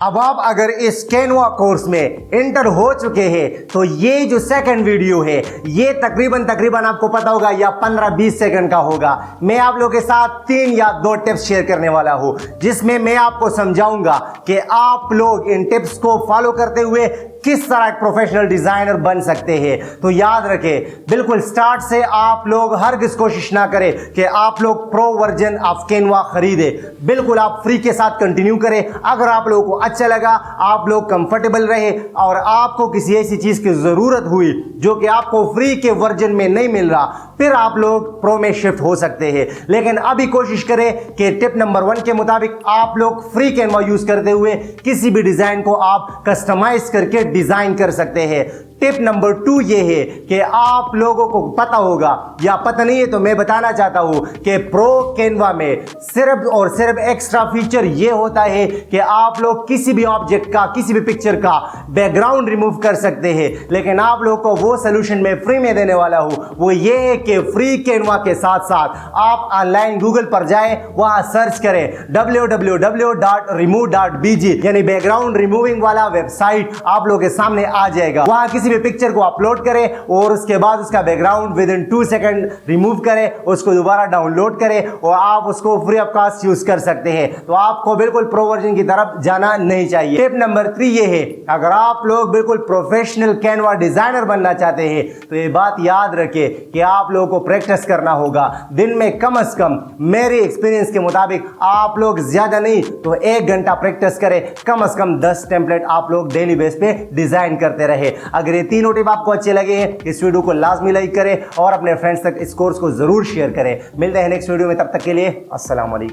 अब आप अगर इस कैनवा कोर्स में एंटर हो चुके हैं तो ये जो सेकंड वीडियो है ये तकरीबन आपको पता होगा या 15-20 सेकंड का होगा। मैं आप लोगों के साथ 3 या 2 टिप्स शेयर करने वाला हूं जिसमें मैं आपको समझाऊंगा कि आप लोग इन टिप्स को फॉलो करते हुए किस तरह एक प्रोफेशनल डिजाइनर बन सकते हैं। तो याद रखें, बिल्कुल स्टार्ट से आप लोग हरगिज कोशिश ना करें कि आप लोग प्रो वर्जन ऑफ कैनवा खरीदे। बिल्कुल आप फ्री के साथ कंटिन्यू करें। अगर आप लोगों को अच्छा लगा, आप लोग कंफर्टेबल रहे और आपको किसी ऐसी चीज की जरूरत हुई जो कि आपको फ्री के वर्जन में नहीं मिल रहा, फिर आप लोग प्रो में शिफ्ट हो सकते हैं। लेकिन अभी कोशिश करें कि टिप नंबर 1 के मुताबिक आप लोग फ्री कैनवा यूज करते हुए किसी भी डिजाइन को आप कस्टमाइज करके डिजाइन कर सकते हैं। टिप नंबर 2 ये है कि आप लोगों को पता होगा या पता नहीं है तो मैं बताना चाहता हूं कि प्रो कैनवा में सिर्फ और सिर्फ एक्स्ट्रा फीचर ये होता है कि आप लोग किसी भी ऑब्जेक्ट का, किसी भी पिक्चर का बैकग्राउंड रिमूव कर सकते हैं। लेकिन आप लोग को वो सोल्यूशन मैं फ्री में देने वाला हूं, वो ये है कि फ्री कैनवा के साथ साथ आप ऑनलाइन गूगल पर जाएं, वहां सर्च करें www.remove.bg यानी बैकग्राउंड रिमूविंग वाला वेबसाइट आप लोगों के सामने आ जाएगा। वहां किसी भी पिक्चर को अपलोड करें और उसके बाद उसका background with in 2 second remove करें, उसको दोबारा डाउनलोड करें और आप उसको फ्री ऑफ कॉस्ट यूज कर सकते हैं। तो आपको बिल्कुल प्रो वर्जन की तरफ जाना नहीं चाहिए। टिप नंबर 3 ये है, अगर आप लोग बिल्कुल प्रोफेशनल कैनवा डिजाइनर बनना चाहते हैं तो ये बात याद रखें कि आप लोगों को प्रैक्टिस करना होगा। दिन में कम से कम मेरे एक्सपीरियंस के मुताबिक आप लोग ज्यादा नहीं तो 1 घंटा प्रैक्टिस करें। कम से कम 10 टेम्पलेट आप लोग डेली बेस पे डिजाइन करते रहे। अगर ये तीनों टिप आपको अच्छे लगे हैं, इस वीडियो को लाजमी लाइक करें और अपने फ्रेंड्स तक इस कोर्स को जरूर शेयर करें। मिलते हैं नेक्स्ट वीडियो में, तब तक के लिए अस्सलाम वालेकुम।